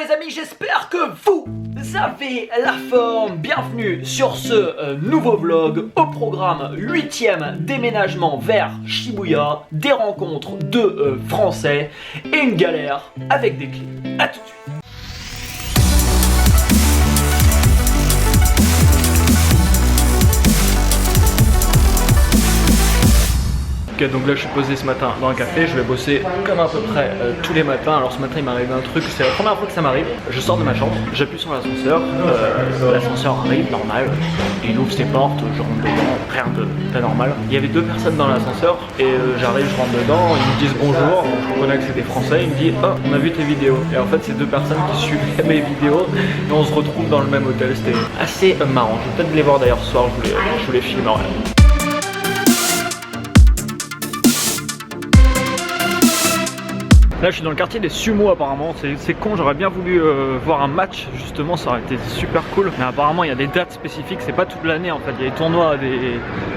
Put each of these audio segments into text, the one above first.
les amis, j'espère que vous avez la forme. Bienvenue sur ce nouveau vlog. Au programme 8e déménagement vers Shibuya, des rencontres de Français et une galère avec des clés. A tout de suite. Ok, donc là je suis posé ce matin dans un café, je vais bosser comme à peu près tous les matins. Alors ce matin il m'arrive un truc, c'est la première fois que ça m'arrive. Je sors de ma chambre, j'appuie sur l'ascenseur, l'ascenseur arrive normal, il ouvre ses portes, je rentre dedans, rien de normal. Il y avait deux personnes dans l'ascenseur et j'arrive, je rentre dedans, ils me disent bonjour, je reconnais que c'est des Français, ils me disent oh on a vu tes vidéos. Et en fait c'est deux personnes qui suivaient mes vidéos et on se retrouve dans le même hôtel, c'était assez marrant. Je vais peut-être les voir d'ailleurs ce soir, je vous les filmerai. Là je suis dans le quartier des sumo apparemment, c'est con, j'aurais bien voulu voir un match justement, ça aurait été super cool. Mais apparemment il y a des dates spécifiques, c'est pas toute l'année en fait, il y a des tournois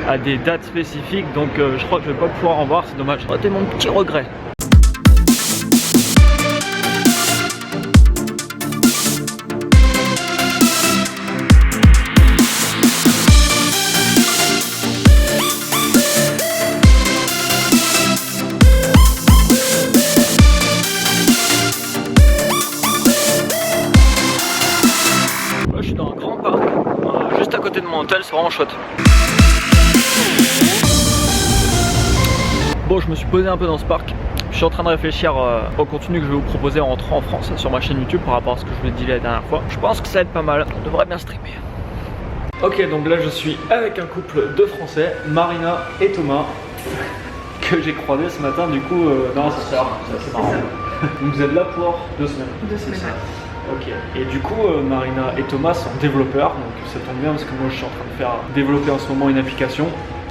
à des dates spécifiques. Donc je crois que je vais pas pouvoir en voir, c'est dommage, ça aurait été mon petit regret. Juste à côté de mon hôtel, c'est vraiment chouette. Bon, je me suis posé un peu dans ce parc. Je suis en train de réfléchir au contenu que je vais vous proposer en rentrant en France sur ma chaîne YouTube par rapport à ce que je vous ai dit la dernière fois. Je pense que ça va être pas mal, on devrait bien streamer. Ok, donc là je suis avec un couple de Français, Marina et Thomas, que j'ai croisé ce matin du coup dans l'ascenseur. C'est assez marrant. Donc vous êtes là pour 2 semaines. 2 semaines. Ok, et du coup Marina et Thomas sont développeurs, donc ça tombe bien parce que moi je suis en train de faire développer en ce moment une application,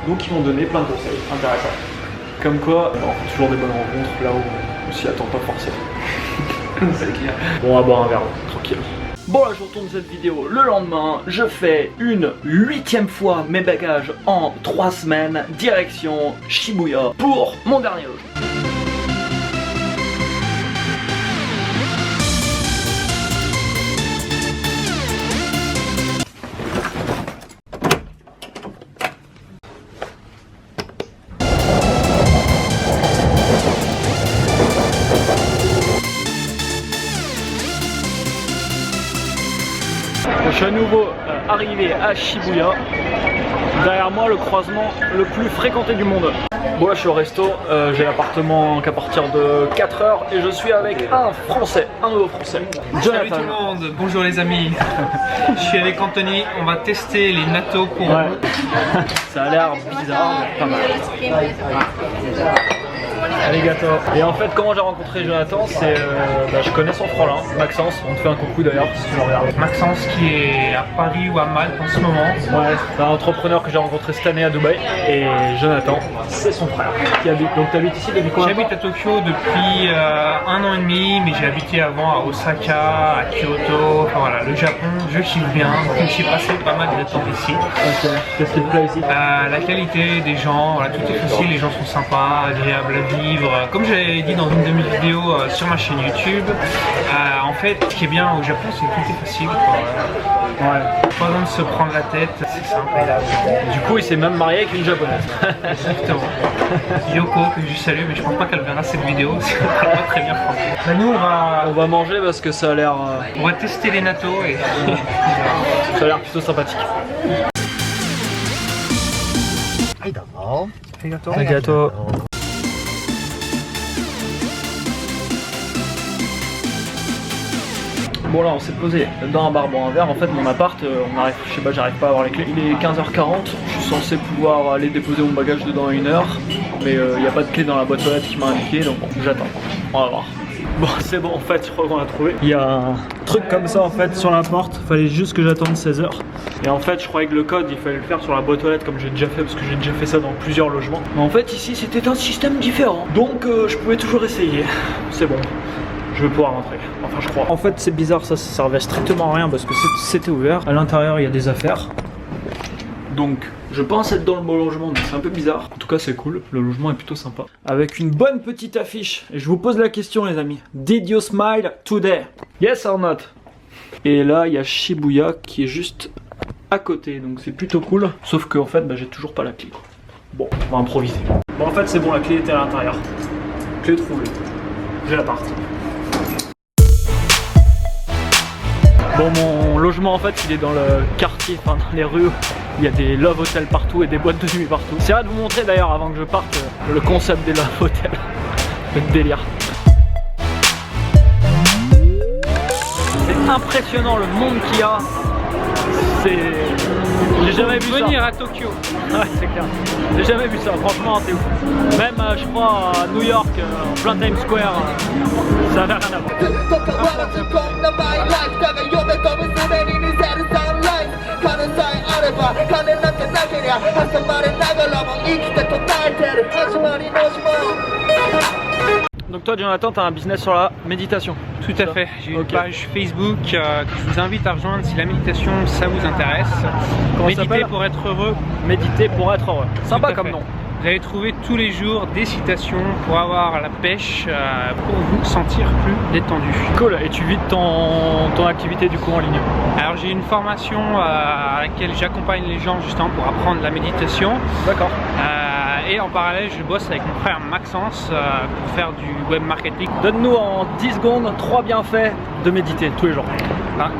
donc ils m'ont donné plein de conseils intéressants. Comme quoi, on fait toujours des bonnes rencontres là où on s'y attend pas forcément. C'est clair. Bon, on va boire un verre, tranquille. Bon là je retourne cette vidéo le lendemain, je fais une 8e fois mes bagages en 3 semaines, direction Shibuya pour mon dernier logement. Je suis à nouveau arrivé à Shibuya. Derrière moi, le croisement le plus fréquenté du monde. Bon là je suis au resto, j'ai l'appartement qu'à partir de 4 heures et je suis avec un Français, un nouveau Français. Jonathan. Salut tout le monde, bonjour les amis. Je suis avec Anthony, on va tester les natto pour ouais. Ça a l'air bizarre, mais pas mal. Arigato. Et en fait comment j'ai rencontré Jonathan, c'est je connais son frelin, Maxence, on te fait un coucou d'ailleurs si tu le regardes. Maxence qui est à Paris ou à Malte en ce moment. Ouais, c'est un entrepreneur que j'ai rencontré cette année à Dubaï. Et Jonathan, c'est son frère qui habite. Donc tu habites ici depuis combien de temps? J'habite à Tokyo depuis 1 an et demi, mais j'ai habité avant à Osaka, à Kyoto, enfin voilà, le Japon, je kiffe bien, donc j'ai passé pas mal de temps ici. Ok, qu'est-ce qui te plaît ici? La qualité des gens, voilà, tout est facile, les gens sont sympas, agréables à vivre. Comme j'avais dit dans une de mes vidéos sur ma chaîne YouTube, en fait, ce qui est bien au Japon, c'est que tout est facile. Ouais. Pas besoin de se prendre la tête, c'est simple. Du coup, il s'est même marié avec une japonaise. Exactement. Yoko, que je salue, mais je pense pas qu'elle verra cette vidéo, parce qu'elle parle pas très bien français. Mais nous, on va manger parce que ça a l'air... On va tester les natto et... ça a l'air plutôt sympathique. Arigato. Bon là on s'est posé dans un bar boire un verre. En fait mon appart, je sais pas, j'arrive pas à avoir les clés. Il est 15h40, je suis censé pouvoir aller déposer mon bagage dedans à 1 heure. Mais il n'y a pas de clé dans la boîte aux lettres qui m'a indiqué, donc bon, j'attends. On va voir. Bon c'est bon en fait, je crois qu'on l'a trouvé. Il y a un truc comme ça en fait sur la porte, fallait juste que j'attende 16h. Et en fait je croyais que le code il fallait le faire sur la boîte aux lettres comme j'ai déjà fait, parce que j'ai déjà fait ça dans plusieurs logements. Mais en fait ici c'était un système différent, donc je pouvais toujours essayer. C'est bon. Je vais pouvoir rentrer, enfin je crois. En fait c'est bizarre, ça servait strictement à rien parce que c'était ouvert. À l'intérieur il y a des affaires. Donc Je pense être dans le bon logement, donc c'est un peu bizarre. En tout cas, c'est cool. Le logement est plutôt sympa. Avec une bonne petite affiche. Et je vous pose la question, les amis. Did you smile today? Yes or not? Et là, il y a Shibuya qui est juste à côté, donc c'est plutôt cool. Sauf qu'en fait, j'ai toujours pas la clé. Bon, on va improviser. Bon, en fait, c'est bon, la clé était à l'intérieur. Clé trouvée. J'ai l'appart. Bon, mon logement en fait il est dans le quartier, enfin dans les rues, il y a des love hotels partout et des boîtes de nuit partout. J'essaierai de vous montrer d'ailleurs avant que je parte le concept des love hotels, le délire. C'est impressionnant le monde qu'il y a, j'ai jamais vu ça. Venir à Tokyo. Ouais, c'est clair. J'ai jamais vu ça, franchement c'est ouf. Même je crois à New York, en plein Times Square, ça n'a rien à voir. Donc toi Jonathan, t'as un business sur la méditation. Tout à fait, j'ai une page Facebook que je vous invite à rejoindre si la méditation ça vous intéresse. Comment Méditer pour être heureux. Méditer pour être heureux. Sympa comme nom. Vous allez trouver tous les jours des citations pour avoir la pêche, pour vous sentir plus détendu. Cool, et tu vis de ton activité du coup en ligne? Alors j'ai une formation à laquelle j'accompagne les gens justement pour apprendre la méditation. D'accord. Et en parallèle je bosse avec mon frère Maxence pour faire du web marketing. Donne-nous en 10 secondes 3 bienfaits de méditer tous les jours.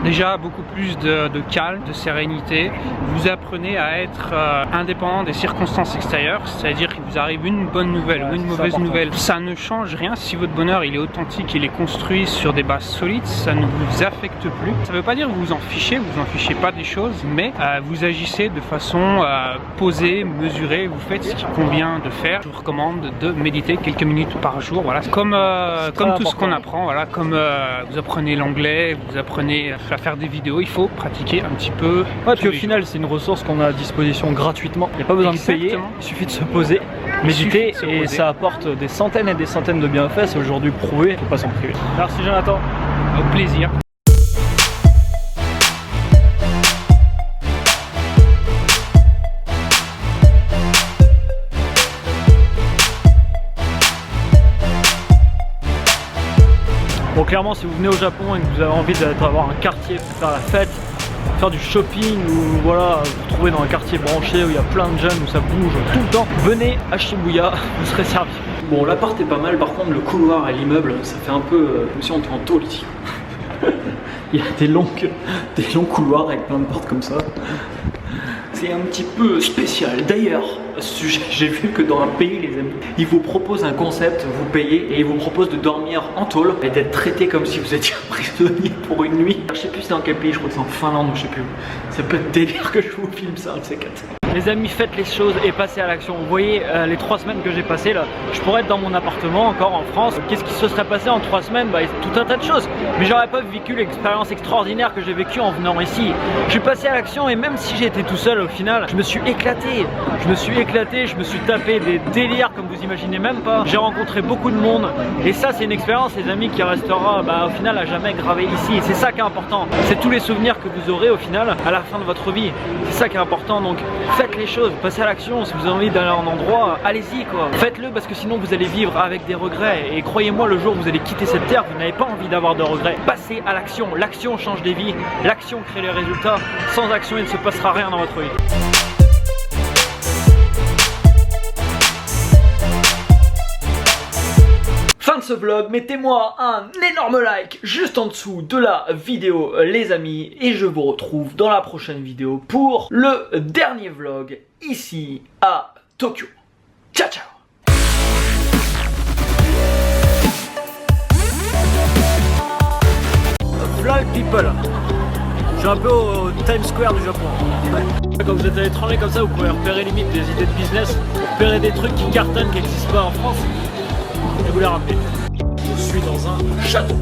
Déjà beaucoup plus de calme, de sérénité. Vous apprenez à être indépendant des circonstances extérieures, c'est-à-dire qu'il vous arrive une bonne nouvelle ou une mauvaise nouvelle. Ça ne change rien si votre bonheur il est authentique, il est construit sur des bases solides, ça ne vous affecte plus. Ça ne veut pas dire que vous vous en fichez pas des choses, mais vous agissez de façon posée, mesurée, vous faites ce qui convient de faire. Je vous recommande de méditer quelques minutes par jour, voilà. Comme tout ce qu'on apprend, voilà, comme vous apprenez l'anglais, vous apprenez à faire des vidéos, il faut pratiquer un petit peu. Ouais, puis au final c'est une ressource qu'on a à disposition gratuitement, il n'y a pas besoin de payer, il suffit de se poser, méditer et ça apporte des centaines et des centaines de bienfaits, c'est aujourd'hui prouvé, il ne faut pas s'en priver. Merci Jonathan. Au plaisir. Bon, clairement, si vous venez au Japon et que vous avez envie d'avoir un quartier pour faire la fête, faire du shopping ou voilà, vous trouvez dans un quartier branché où il y a plein de jeunes, où ça bouge tout le temps, venez à Shibuya, vous serez servi. Bon, l'appart est pas mal, par contre, le couloir et l'immeuble, ça fait un peu comme si on était en tôle ici. Il y a des longs couloirs avec plein de portes comme ça. C'est un petit peu spécial. D'ailleurs, à ce sujet, j'ai vu que dans un pays, les amis, ils vous proposent un concept, vous payez et ils vous proposent de dormir en tôle et d'être traité comme si vous étiez un prisonnier pour une nuit. Je sais plus c'est dans quel pays, je crois que c'est en Finlande ou je sais plus. Ça peut être délire que je vous filme ça, c'est 4. Les amis, faites les choses et passez à l'action. Vous voyez, les 3 semaines que j'ai passées là, je pourrais être dans mon appartement encore en France. Qu'est-ce qui se serait passé en 3 semaines? Tout un tas de choses. Mais j'aurais pas vécu l'expérience extraordinaire que j'ai vécue en venant ici. Je suis passé à l'action et même si j'ai été tout seul au final, je me suis éclaté. Je me suis tapé des délires comme vous imaginez même pas. J'ai rencontré beaucoup de monde et ça c'est une expérience, les amis, qui restera au final à jamais gravée ici. Et c'est ça qui est important. C'est tous les souvenirs que vous aurez au final à la fin de votre vie. C'est ça qui est important. Donc faites les choses, passez à l'action. Si vous avez envie d'aller à un endroit, allez-y quoi. Faites-le parce que sinon vous allez vivre avec des regrets. Et croyez-moi, le jour où vous allez quitter cette terre, vous n'avez pas envie d'avoir de regrets. Passez à l'action. L'action change des vies. L'action crée les résultats. Sans action, il ne se passera rien dans votre vie. Fin de ce vlog, mettez-moi un énorme like juste en dessous de la vidéo les amis et je vous retrouve dans la prochaine vidéo pour le dernier vlog ici à Tokyo. Ciao ciao. Vlog people. Je suis un peu au Times Square du Japon. Quand vous êtes à l'étranger comme ça, vous pouvez repérer limite des idées de business, repérer des trucs qui cartonnent, qui n'existent pas en France. Je vous les rappeler. Je suis dans un château.